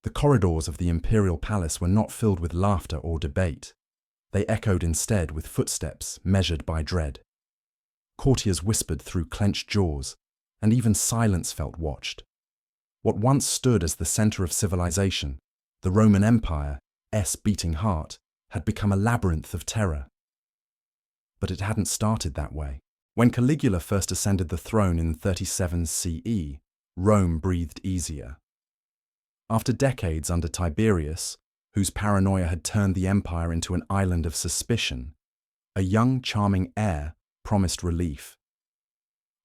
The corridors of the imperial palace were not filled with laughter or debate. They echoed instead with footsteps measured by dread. Courtiers whispered through clenched jaws, and even silence felt watched. What once stood as the center of civilization, the Roman Empire's beating heart, had become a labyrinth of terror. But it hadn't started that way. When Caligula first ascended the throne in 37 CE, Rome breathed easier. After decades under Tiberius, whose paranoia had turned the empire into an island of suspicion, a young, charming heir promised relief.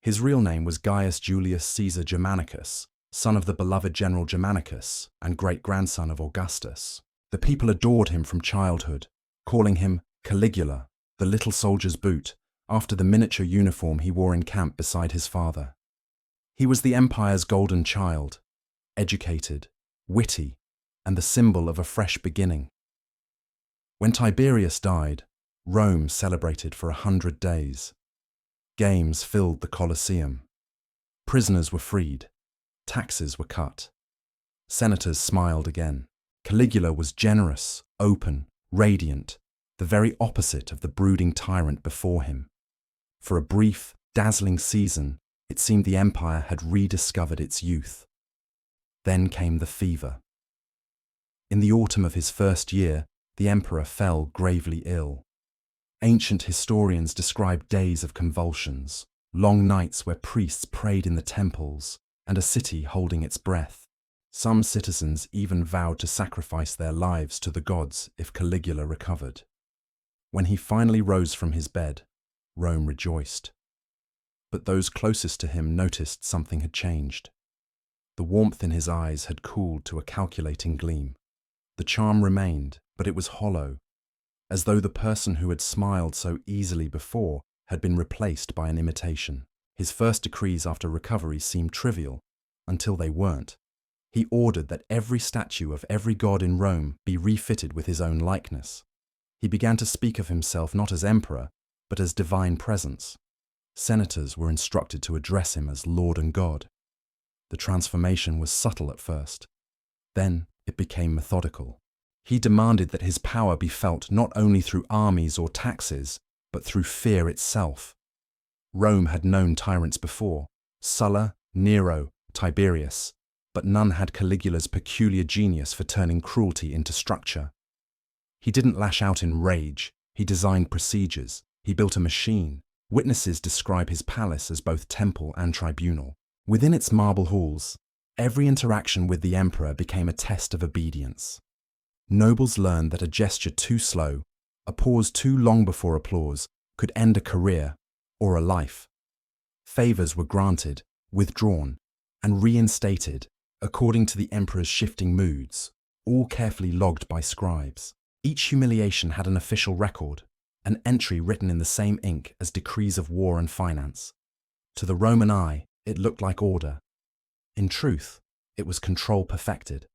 His real name was Gaius Julius Caesar Germanicus, son of the beloved general Germanicus and great-grandson of Augustus. The people adored him from childhood, calling him Caligula, the little soldier's boot, after the miniature uniform he wore in camp beside his father. He was the empire's golden child, educated, witty, and the symbol of a fresh beginning. When Tiberius died, Rome celebrated for 100 days. Games filled the Colosseum. Prisoners were freed. Taxes were cut. Senators smiled again. Caligula was generous, open, radiant, the very opposite of the brooding tyrant before him. For a brief, dazzling season, it seemed the empire had rediscovered its youth. Then came the fever. In the autumn of his first year, the emperor fell gravely ill. Ancient historians describe days of convulsions, long nights where priests prayed in the temples, and a city holding its breath. Some citizens even vowed to sacrifice their lives to the gods if Caligula recovered. When he finally rose from his bed, Rome rejoiced. But those closest to him noticed something had changed. The warmth in his eyes had cooled to a calculating gleam. The charm remained, but it was hollow, as though the person who had smiled so easily before had been replaced by an imitation. His first decrees after recovery seemed trivial, until they weren't. He ordered that every statue of every god in Rome be refitted with his own likeness. He began to speak of himself not as emperor, but as divine presence. Senators were instructed to address him as Lord and God. The transformation was subtle at first. Then it became methodical. He demanded that his power be felt not only through armies or taxes, but through fear itself. Rome had known tyrants before, Sulla, Nero, Tiberius, but none had Caligula's peculiar genius for turning cruelty into structure. He didn't lash out in rage, he designed procedures, he built a machine. Witnesses describe his palace as both temple and tribunal. Within its marble halls, every interaction with the emperor became a test of obedience. Nobles learned that a gesture too slow, a pause too long before applause, could end a career or a life. Favors were granted, withdrawn, and reinstated according to the emperor's shifting moods, all carefully logged by scribes. Each humiliation had an official record, an entry written in the same ink as decrees of war and finance. To the Roman eye, it looked like order. In truth, it was control perfected.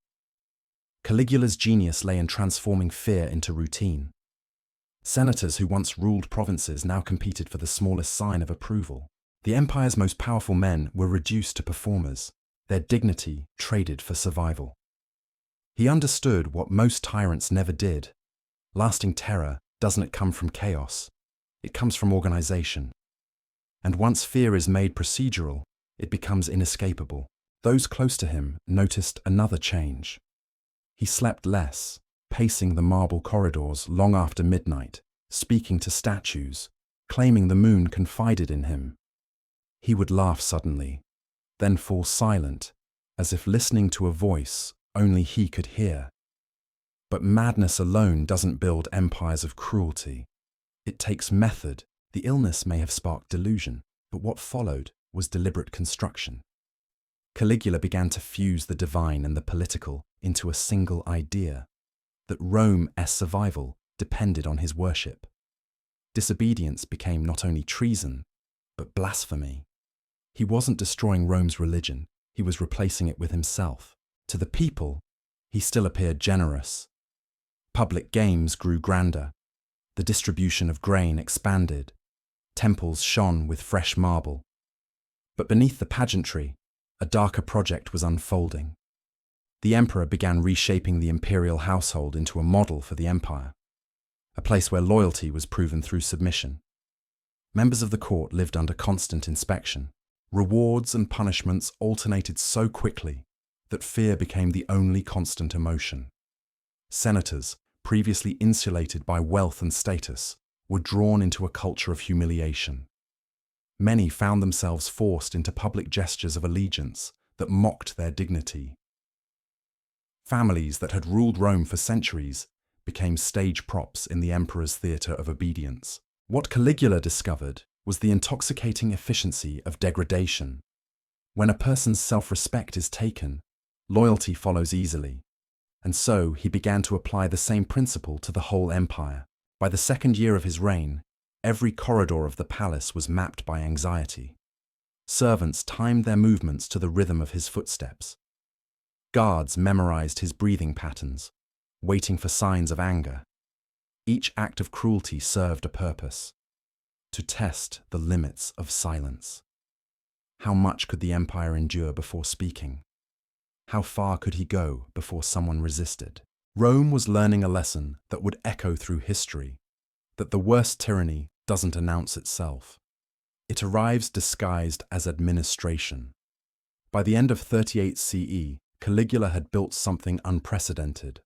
Caligula's genius lay in transforming fear into routine. Senators who once ruled provinces now competed for the smallest sign of approval. The empire's most powerful men were reduced to performers, their dignity traded for survival. He understood what most tyrants never did. Lasting terror doesn't come from chaos, it comes from organization. And once fear is made procedural, it becomes inescapable. Those close to him noticed another change. He slept less, pacing the marble corridors long after midnight, speaking to statues, claiming the moon confided in him. He would laugh suddenly, then fall silent, as if listening to a voice only he could hear. But madness alone doesn't build empires of cruelty. It takes method. The illness may have sparked delusion, but what followed was deliberate construction. Caligula began to fuse the divine and the political into a single idea, that Rome's survival depended on his worship. Disobedience became not only treason, but blasphemy. He wasn't destroying Rome's religion, he was replacing it with himself. To the people, he still appeared generous. Public games grew grander. The distribution of grain expanded. Temples shone with fresh marble. But beneath the pageantry, a darker project was unfolding. The emperor began reshaping the imperial household into a model for the empire, a place where loyalty was proven through submission. Members of the court lived under constant inspection. Rewards and punishments alternated so quickly that fear became the only constant emotion. Senators, previously insulated by wealth and status, were drawn into a culture of humiliation. Many found themselves forced into public gestures of allegiance that mocked their dignity. Families that had ruled Rome for centuries became stage props in the emperor's theatre of obedience. What Caligula discovered was the intoxicating efficiency of degradation. When a person's self-respect is taken, loyalty follows easily, and so he began to apply the same principle to the whole empire. By the second year of his reign, every corridor of the palace was mapped by anxiety. Servants timed their movements to the rhythm of his footsteps. Guards memorized his breathing patterns, waiting for signs of anger. Each act of cruelty served a purpose: to test the limits of silence. How much could the empire endure before speaking? How far could he go before someone resisted? Rome was learning a lesson that would echo through history, that the worst tyranny doesn't announce itself. It arrives disguised as administration. By the end of 38 CE, Caligula had built something unprecedented,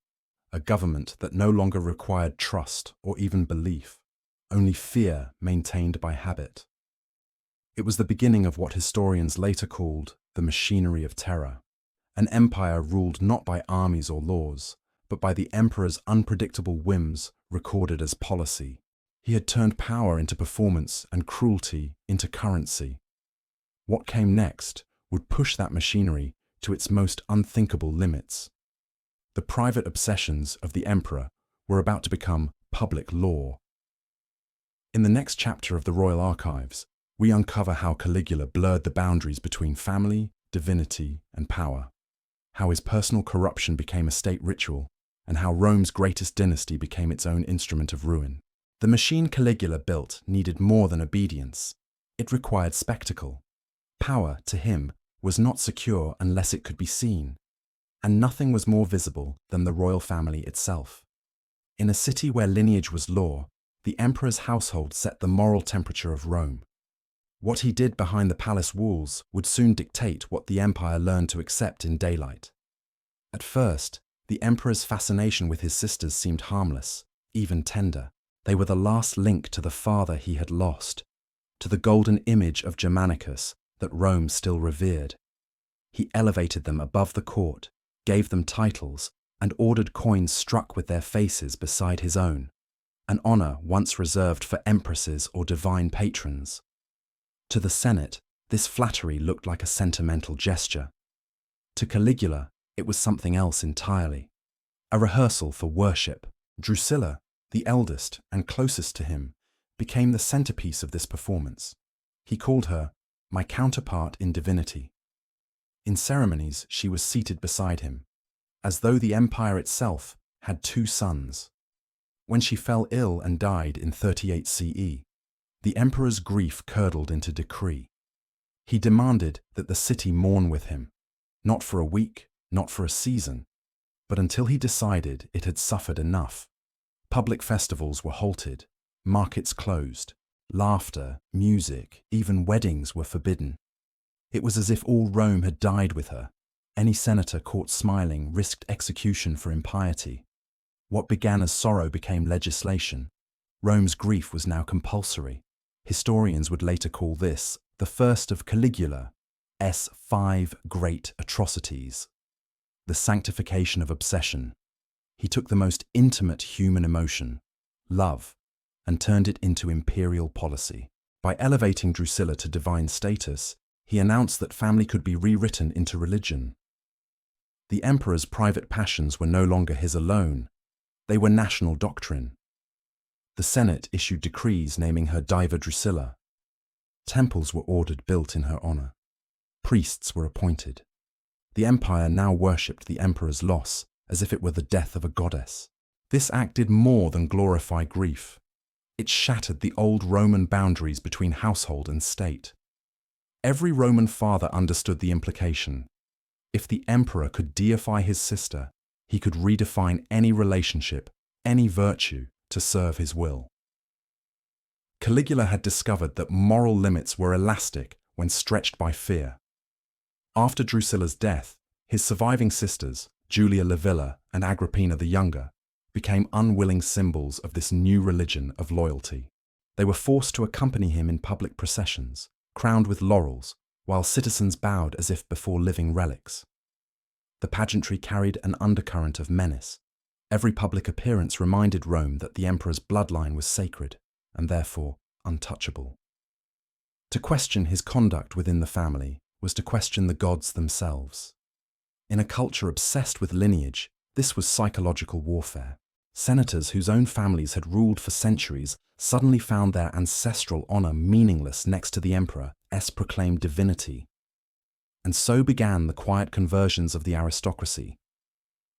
a government that no longer required trust or even belief, only fear maintained by habit. It was the beginning of what historians later called the machinery of terror, an empire ruled not by armies or laws, but by the emperor's unpredictable whims recorded as policy. He had turned power into performance and cruelty into currency. What came next would push that machinery to its most unthinkable limits. The private obsessions of the emperor were about to become public law. In the next chapter of the Royal Archives, we uncover how Caligula blurred the boundaries between family, divinity, and power, how his personal corruption became a state ritual, and how Rome's greatest dynasty became its own instrument of ruin. The machine Caligula built needed more than obedience. It required spectacle. Power, to him, was not secure unless it could be seen, and nothing was more visible than the royal family itself. In a city where lineage was law, the emperor's household set the moral temperature of Rome. What he did behind the palace walls would soon dictate what the empire learned to accept in daylight. At first, the emperor's fascination with his sisters seemed harmless, even tender. They were the last link to the father he had lost, to the golden image of Germanicus that Rome still revered. He elevated them above the court, gave them titles, and ordered coins struck with their faces beside his own, an honor once reserved for empresses or divine patrons. To the Senate, this flattery looked like a sentimental gesture. To Caligula, it was something else entirely. A rehearsal for worship. Drusilla, the eldest and closest to him, became the centerpiece of this performance. He called her my counterpart in divinity. In ceremonies, she was seated beside him, as though the empire itself had two sons. When she fell ill and died in 38 CE, the emperor's grief curdled into decree. He demanded that the city mourn with him, not for a week, not for a season, but until he decided it had suffered enough. Public festivals were halted, markets closed, laughter, music, even weddings were forbidden. It was as if all Rome had died with her. Any senator caught smiling risked execution for impiety. What began as sorrow became legislation. Rome's grief was now compulsory. Historians would later call this the first of Caligula's 5 great atrocities. The sanctification of obsession. He took the most intimate human emotion, love, and turned it into imperial policy. By elevating Drusilla to divine status, he announced that family could be rewritten into religion. The emperor's private passions were no longer his alone. They were national doctrine. The Senate issued decrees naming her Diva Drusilla. Temples were ordered built in her honor. Priests were appointed. The empire now worshipped the emperor's loss as if it were the death of a goddess. This act did more than glorify grief. It shattered the old Roman boundaries between household and state. Every Roman father understood the implication. If the emperor could deify his sister, he could redefine any relationship, any virtue, to serve his will. Caligula had discovered that moral limits were elastic when stretched by fear. After Drusilla's death, his surviving sisters, Julia Livilla and Agrippina the Younger, became unwilling symbols of this new religion of loyalty. They were forced to accompany him in public processions, crowned with laurels, while citizens bowed as if before living relics. The pageantry carried an undercurrent of menace. Every public appearance reminded Rome that the emperor's bloodline was sacred and therefore untouchable. To question his conduct within the family was to question the gods themselves. In a culture obsessed with lineage, this was psychological warfare. Senators whose own families had ruled for centuries suddenly found their ancestral honor meaningless next to the emperor's proclaimed divinity. And so began the quiet conversions of the aristocracy.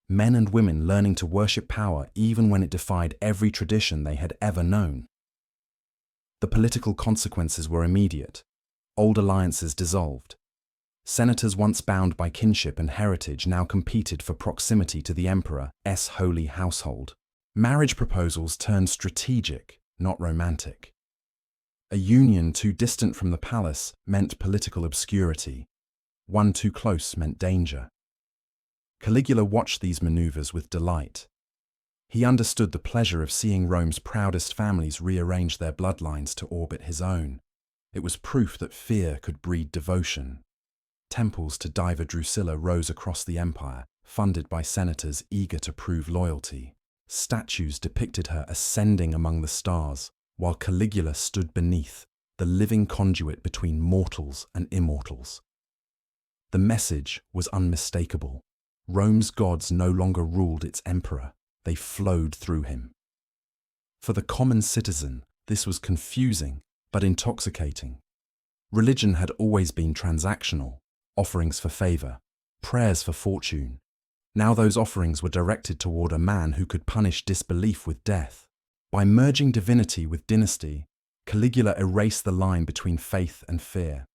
Men and women learning to worship power even when it defied every tradition they had ever known. The political consequences were immediate. Old alliances dissolved. Senators once bound by kinship and heritage now competed for proximity to the emperor's holy household. Marriage proposals turned strategic, not romantic. A union too distant from the palace meant political obscurity. One too close meant danger. Caligula watched these maneuvers with delight. He understood the pleasure of seeing Rome's proudest families rearrange their bloodlines to orbit his own. It was proof that fear could breed devotion. Temples to Diva Drusilla rose across the empire, funded by senators eager to prove loyalty. Statues depicted her ascending among the stars, while Caligula stood beneath, the living conduit between mortals and immortals. The message was unmistakable. Rome's gods no longer ruled its emperor, they flowed through him. For the common citizen, this was confusing but intoxicating. Religion had always been transactional, offerings for favor, prayers for fortune. Now those offerings were directed toward a man who could punish disbelief with death. By merging divinity with dynasty, Caligula erased the line between faith and fear.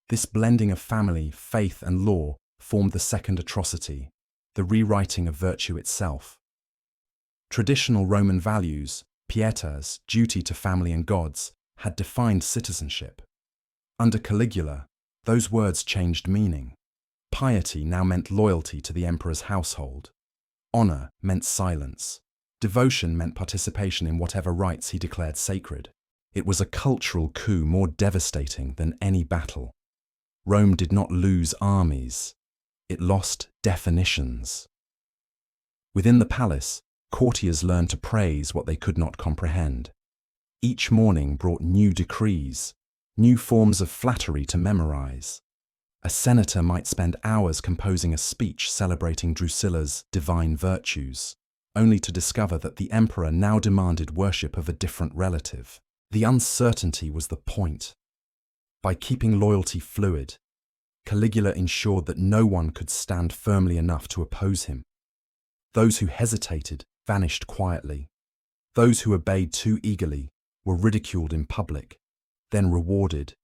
This blending of family, faith, and law formed the second atrocity, the rewriting of virtue itself. Traditional Roman values, pietas, duty to family and gods, had defined citizenship. Under Caligula, those words changed meaning. Piety now meant loyalty to the emperor's household. Honor meant silence. Devotion meant participation in whatever rites he declared sacred. It was a cultural coup more devastating than any battle. Rome did not lose armies. It lost definitions. Within the palace, courtiers learned to praise what they could not comprehend. Each morning brought new decrees, new forms of flattery to memorize. A senator might spend hours composing a speech celebrating Drusilla's divine virtues, only to discover that the emperor now demanded worship of a different relative. The uncertainty was the point. By keeping loyalty fluid, Caligula ensured that no one could stand firmly enough to oppose him. Those who hesitated vanished quietly. Those who obeyed too eagerly were ridiculed in public, then rewarded,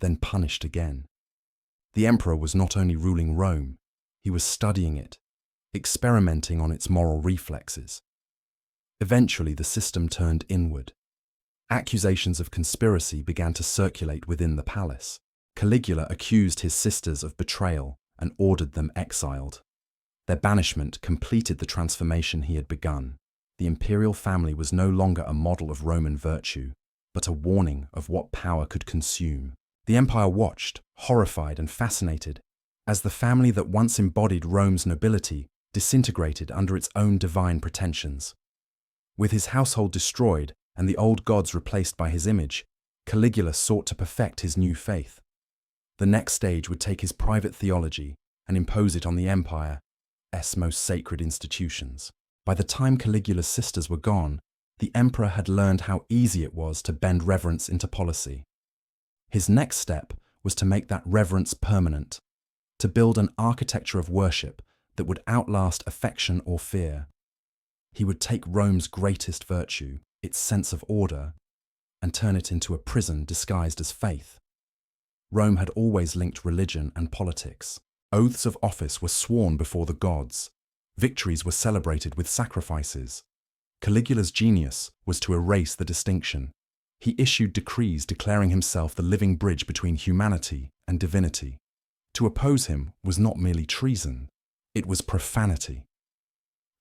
then punished again. The emperor was not only ruling Rome, he was studying it, experimenting on its moral reflexes. Eventually, the system turned inward. Accusations of conspiracy began to circulate within the palace. Caligula accused his sisters of betrayal and ordered them exiled. Their banishment completed the transformation he had begun. The imperial family was no longer a model of Roman virtue, but a warning of what power could consume. The empire watched, horrified and fascinated, as the family that once embodied Rome's nobility disintegrated under its own divine pretensions. With his household destroyed and the old gods replaced by his image, Caligula sought to perfect his new faith. The next stage would take his private theology and impose it on the empire's most sacred institutions. By the time Caligula's sisters were gone, the emperor had learned how easy it was to bend reverence into policy. His next step was to make that reverence permanent, to build an architecture of worship that would outlast affection or fear. He would take Rome's greatest virtue, its sense of order, and turn it into a prison disguised as faith. Rome had always linked religion and politics. Oaths of office were sworn before the gods. Victories were celebrated with sacrifices. Caligula's genius was to erase the distinction. He issued decrees declaring himself the living bridge between humanity and divinity. To oppose him was not merely treason, it was profanity.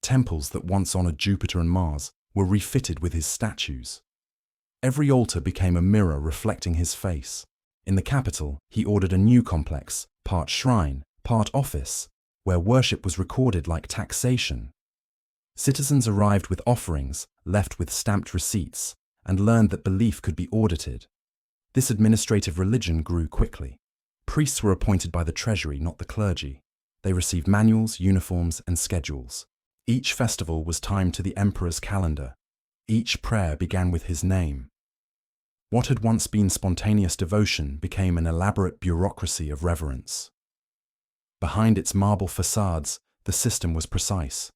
Temples that once honored Jupiter and Mars were refitted with his statues. Every altar became a mirror reflecting his face. In the capital, he ordered a new complex, part shrine, part office, where worship was recorded like taxation. Citizens arrived with offerings, left with stamped receipts, and learned that belief could be audited. This administrative religion grew quickly. Priests were appointed by the treasury, not the clergy. They received manuals, uniforms, and schedules. Each festival was timed to the emperor's calendar. Each prayer began with his name. What had once been spontaneous devotion became an elaborate bureaucracy of reverence. Behind its marble facades, the system was precise.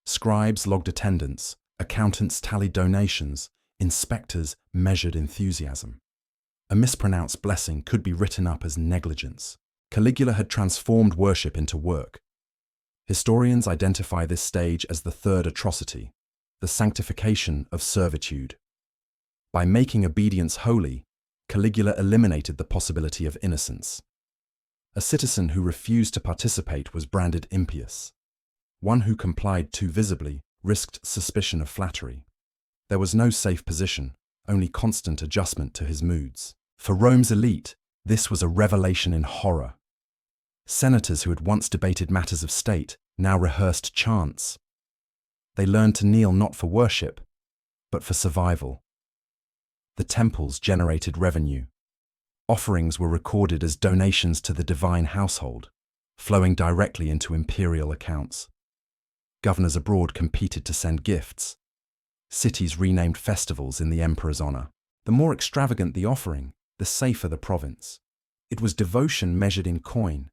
Scribes logged attendance, accountants tallied donations, inspectors measured enthusiasm. A mispronounced blessing could be written up as negligence. Caligula had transformed worship into work. Historians identify this stage as the third atrocity, the sanctification of servitude. By making obedience holy, Caligula eliminated the possibility of innocence. A citizen who refused to participate was branded impious. One who complied too visibly risked suspicion of flattery. There was no safe position, only constant adjustment to his moods. For Rome's elite, this was a revelation in horror. Senators who had once debated matters of state now rehearsed chants. They learned to kneel not for worship, but for survival. The temples generated revenue. Offerings were recorded as donations to the divine household, flowing directly into imperial accounts. Governors abroad competed to send gifts. Cities renamed festivals in the emperor's honor. The more extravagant the offering, the safer the province. It was devotion measured in coin,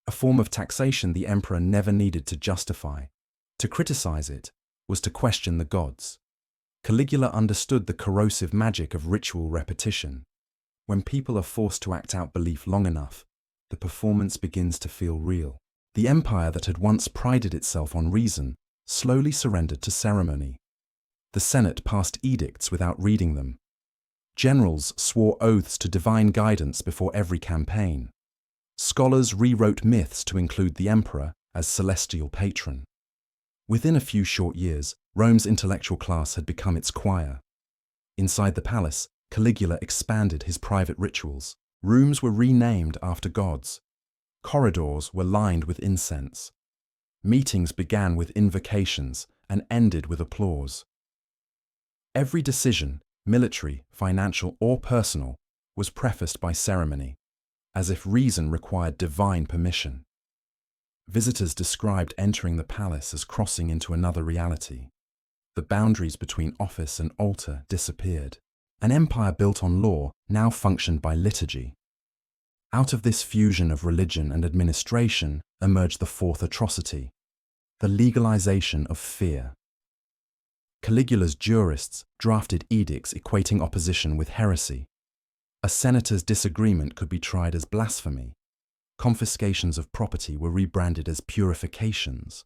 a form of taxation the emperor never needed to justify. To criticize it was to question the gods. Caligula understood the corrosive magic of ritual repetition. When people are forced to act out belief long enough, the performance begins to feel real. The empire that had once prided itself on reason slowly surrendered to ceremony. The Senate passed edicts without reading them. Generals swore oaths to divine guidance before every campaign. Scholars rewrote myths to include the emperor as celestial patron. Within a few short years, Rome's intellectual class had become its choir. Inside the palace, Caligula expanded his private rituals. Rooms were renamed after gods. Corridors were lined with incense. Meetings began with invocations and ended with applause. Every decision, military, financial, or personal, was prefaced by ceremony, as if reason required divine permission. Visitors described entering the palace as crossing into another reality. The boundaries between office and altar disappeared. An empire built on law now functioned by liturgy. Out of this fusion of religion and administration emerged the fourth atrocity, the legalization of fear. Caligula's jurists drafted edicts equating opposition with heresy. A senator's disagreement could be tried as blasphemy. Confiscations of property were rebranded as purifications.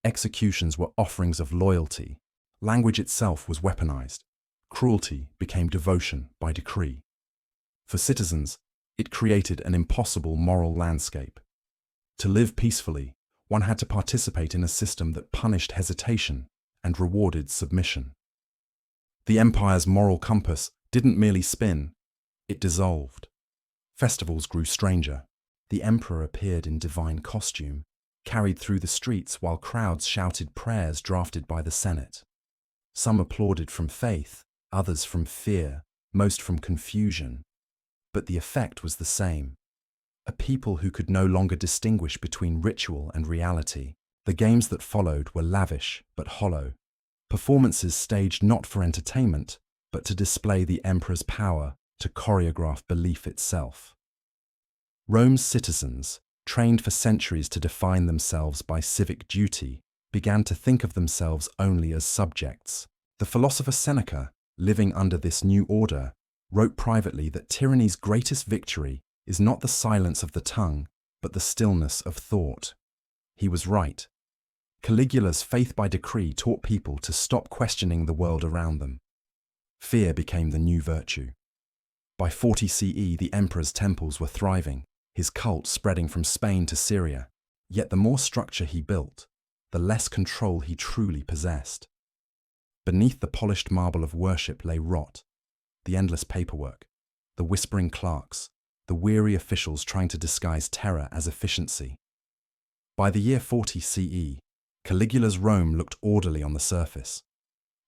Executions were offerings of loyalty. Language itself was weaponized. Cruelty became devotion by decree. For citizens, it created an impossible moral landscape. To live peacefully, one had to participate in a system that punished hesitation and rewarded submission. The empire's moral compass didn't merely spin, it dissolved. Festivals grew stranger. The emperor appeared in divine costume, carried through the streets while crowds shouted prayers drafted by the Senate. Some applauded from faith, others from fear, most from confusion. But the effect was the same. A people who could no longer distinguish between ritual and reality. The games that followed were lavish but hollow. Performances staged not for entertainment, but to display the emperor's power, to choreograph belief itself. Rome's citizens, trained for centuries to define themselves by civic duty, began to think of themselves only as subjects. The philosopher Seneca, living under this new order, wrote privately that tyranny's greatest victory is not the silence of the tongue, but the stillness of thought. He was right. Caligula's faith by decree taught people to stop questioning the world around them. Fear became the new virtue. By 40 CE, the emperor's temples were thriving, his cult spreading from Spain to Syria. Yet the more structure he built, the less control he truly possessed. Beneath the polished marble of worship lay rot, the endless paperwork, the whispering clerks, the weary officials trying to disguise terror as efficiency. By the year 40 CE, Caligula's Rome looked orderly on the surface.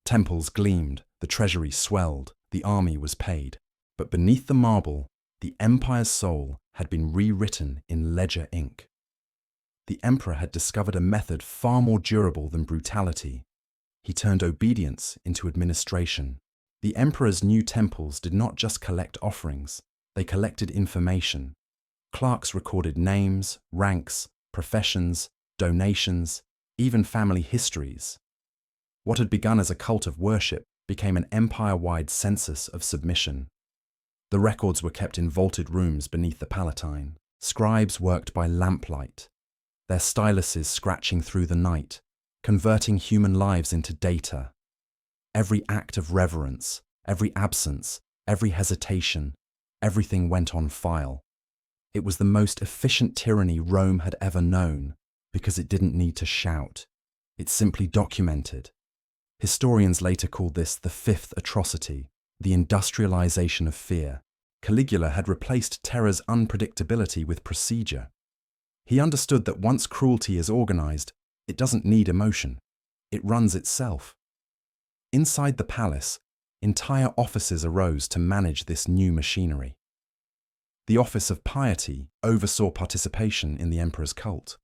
Temples gleamed, the treasury swelled, the army was paid. But beneath the marble, the empire's soul had been rewritten in ledger ink. The emperor had discovered a method far more durable than brutality. He turned obedience into administration. The emperor's new temples did not just collect offerings, they collected information. Clerks recorded names, ranks, professions, donations, even family histories. What had begun as a cult of worship became an empire-wide census of submission. The records were kept in vaulted rooms beneath the Palatine. Scribes worked by lamplight, their styluses scratching through the night, converting human lives into data. Every act of reverence, every absence, every hesitation, everything went on file. It was the most efficient tyranny Rome had ever known, because it didn't need to shout. It simply documented. Historians later called this the fifth atrocity, the industrialization of fear. Caligula had replaced terror's unpredictability with procedure. He understood that once cruelty is organized, it doesn't need emotion. It runs itself. Inside the palace, entire offices arose to manage this new machinery. The Office of Piety oversaw participation in the emperor's cult.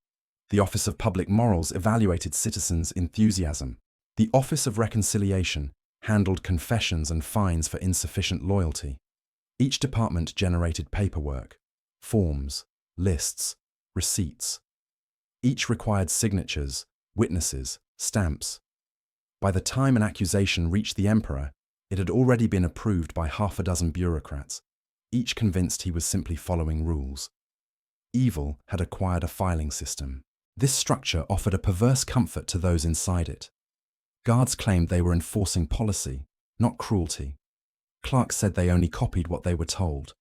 The Office of Public Morals evaluated citizens' enthusiasm. The Office of Reconciliation handled confessions and fines for insufficient loyalty. Each department generated paperwork, forms, lists, receipts. Each required signatures, witnesses, stamps. By the time an accusation reached the emperor, it had already been approved by half a dozen bureaucrats, each convinced he was simply following rules. Evil had acquired a filing system. This structure offered a perverse comfort to those inside it. Guards claimed they were enforcing policy, not cruelty. Clerks said they only copied what they were told.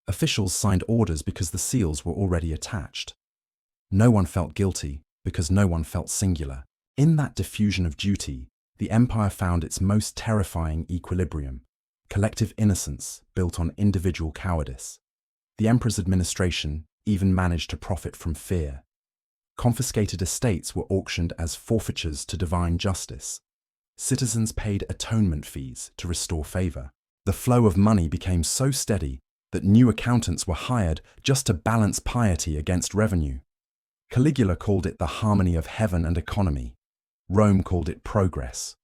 Officials signed orders because the seals were already attached. No one felt guilty because no one felt singular. In that diffusion of duty, the empire found its most terrifying equilibrium, collective innocence built on individual cowardice. The emperor's administration even managed to profit from fear. Confiscated estates were auctioned as forfeitures to divine justice. Citizens paid atonement fees to restore favor. The flow of money became so steady that new accountants were hired just to balance piety against revenue. Caligula called it the harmony of heaven and economy. Rome called it progress.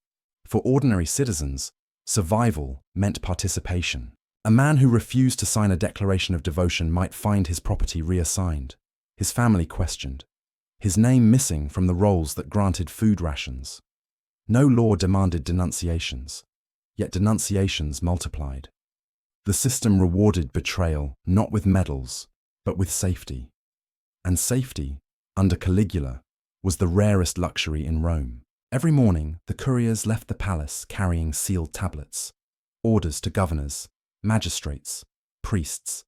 For ordinary citizens, survival meant participation. A man who refused to sign a declaration of devotion might find his property reassigned, his family questioned, his name missing from the rolls that granted food rations. No law demanded denunciations, yet denunciations multiplied. The system rewarded betrayal not with medals, but with safety. And safety, under Caligula, was the rarest luxury in Rome. Every morning, the couriers left the palace carrying sealed tablets, orders to governors, magistrates, priests.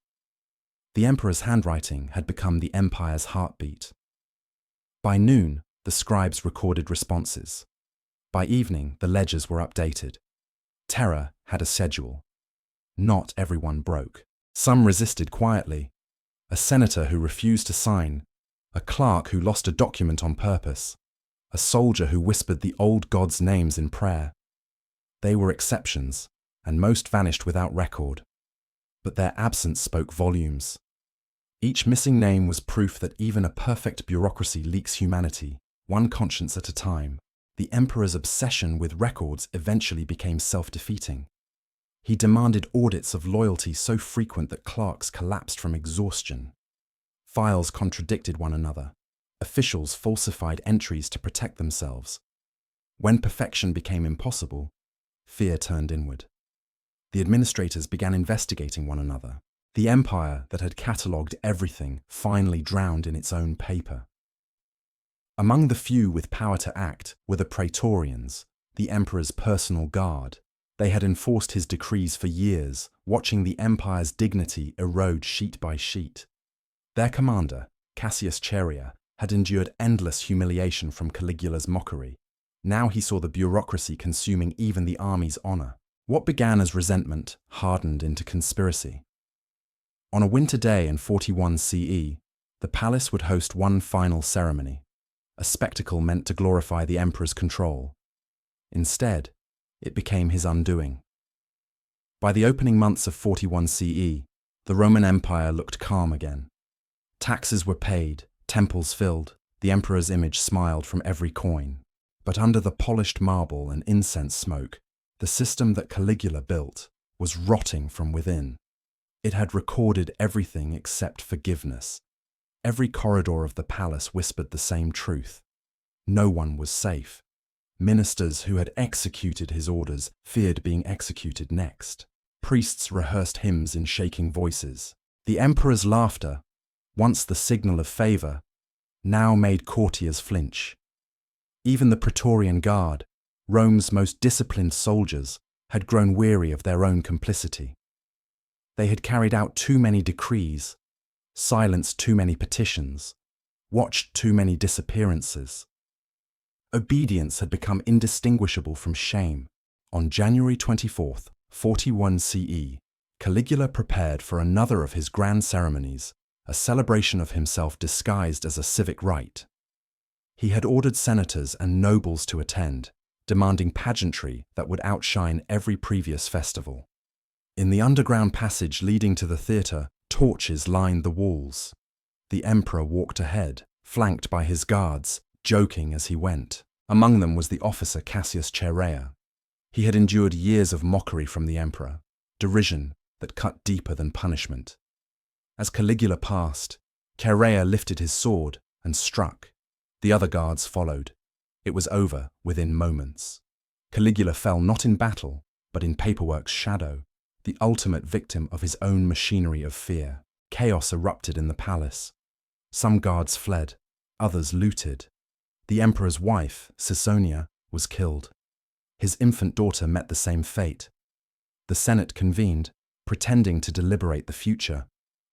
The emperor's handwriting had become the empire's heartbeat. By noon, the scribes recorded responses. By evening, the ledgers were updated. Terror had a schedule. Not everyone broke. Some resisted quietly. A senator who refused to sign, a clerk who lost a document on purpose, a soldier who whispered the old gods' names in prayer. They were exceptions, and most vanished without record. But their absence spoke volumes. Each missing name was proof that even a perfect bureaucracy leaks humanity, one conscience at a time. The emperor's obsession with records eventually became self-defeating. He demanded audits of loyalty so frequent that clerks collapsed from exhaustion. Files contradicted one another. Officials falsified entries to protect themselves. When perfection became impossible, fear turned inward. The administrators began investigating one another. The empire that had catalogued everything finally drowned in its own paper. Among the few with power to act were the Praetorians, the emperor's personal guard. They had enforced his decrees for years, watching the empire's dignity erode sheet by sheet. Their commander, Cassius Chaerea, had endured endless humiliation from Caligula's mockery. Now he saw the bureaucracy consuming even the army's honor. What began as resentment hardened into conspiracy. On a winter day in 41 CE, the palace would host one final ceremony, a spectacle meant to glorify the emperor's control. Instead, it became his undoing. By the opening months of 41 CE, the Roman Empire looked calm again. Taxes were paid, temples filled, the emperor's image smiled from every coin. But under the polished marble and incense smoke, the system that Caligula built was rotting from within. It had recorded everything except forgiveness. Every corridor of the palace whispered the same truth. No one was safe. Ministers who had executed his orders feared being executed next. Priests rehearsed hymns in shaking voices. The emperor's laughter, once the signal of favor, now made courtiers flinch. Even the Praetorian Guard, Rome's most disciplined soldiers, had grown weary of their own complicity. They had carried out too many decrees, silenced too many petitions, watched too many disappearances. Obedience had become indistinguishable from shame. On January 24th, 41 CE, Caligula prepared for another of his grand ceremonies, a celebration of himself disguised as a civic rite. He had ordered senators and nobles to attend, demanding pageantry that would outshine every previous festival. In the underground passage leading to the theatre, torches lined the walls. The emperor walked ahead, flanked by his guards, joking as he went. Among them was the officer Cassius Chaerea. He had endured years of mockery from the emperor, derision that cut deeper than punishment. As Caligula passed, Chaerea lifted his sword and struck. The other guards followed. It was over within moments. Caligula fell not in battle, but in paperwork's shadow, the ultimate victim of his own machinery of fear. Chaos erupted in the palace. Some guards fled, others looted. The emperor's wife, Caesonia, was killed. His infant daughter met the same fate. The Senate convened, pretending to deliberate the future,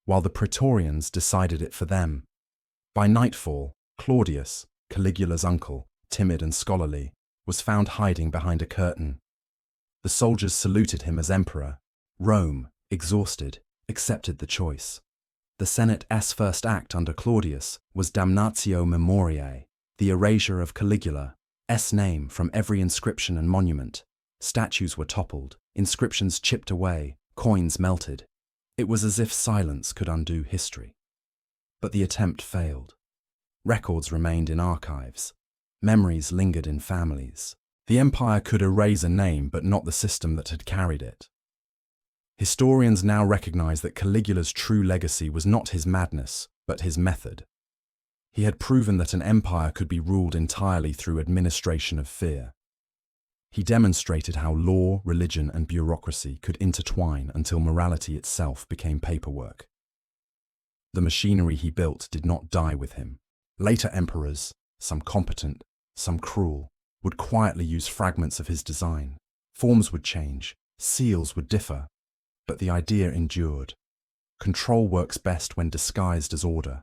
while the Praetorians decided it for them. By nightfall, Claudius, Caligula's uncle, timid and scholarly, was found hiding behind a curtain. The soldiers saluted him as emperor. Rome, exhausted, accepted the choice. The Senate's first act under Claudius was damnatio memoriae, the erasure of Caligula's name from every inscription and monument. Statues were toppled, inscriptions chipped away, coins melted. It was as if silence could undo history. But the attempt failed. Records remained in archives. Memories lingered in families. The empire could erase a name, but not the system that had carried it. Historians now recognize that Caligula's true legacy was not his madness, but his method. He had proven that an empire could be ruled entirely through administration of fear. He demonstrated how law, religion, and bureaucracy could intertwine until morality itself became paperwork. The machinery he built did not die with him. Later emperors, some competent, some cruel, would quietly use fragments of his design. Forms would change, seals would differ, but the idea endured. Control works best when disguised as order.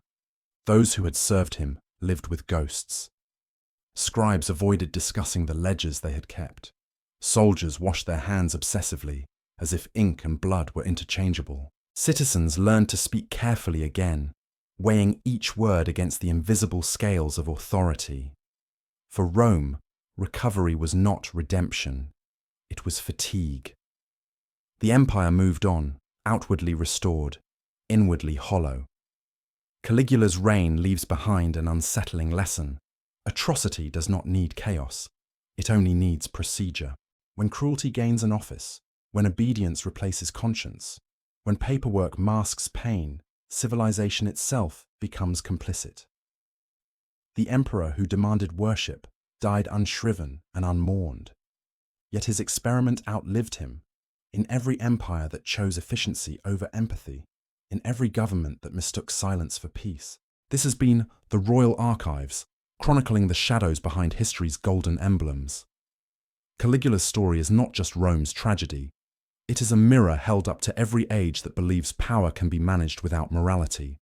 Those who had served him lived with ghosts. Scribes avoided discussing the ledgers they had kept. Soldiers washed their hands obsessively, as if ink and blood were interchangeable. Citizens learned to speak carefully again, weighing each word against the invisible scales of authority. For Rome, recovery was not redemption. It was fatigue. The empire moved on, outwardly restored, inwardly hollow. Caligula's reign leaves behind an unsettling lesson. Atrocity does not need chaos. It only needs procedure. When cruelty gains an office, when obedience replaces conscience, when paperwork masks pain, civilization itself becomes complicit. The emperor who demanded worship died unshriven and unmourned. Yet his experiment outlived him. In every empire that chose efficiency over empathy, in every government that mistook silence for peace. This has been the Royal Archives, chronicling the shadows behind history's golden emblems. Caligula's story is not just Rome's tragedy. It is a mirror held up to every age that believes power can be managed without morality.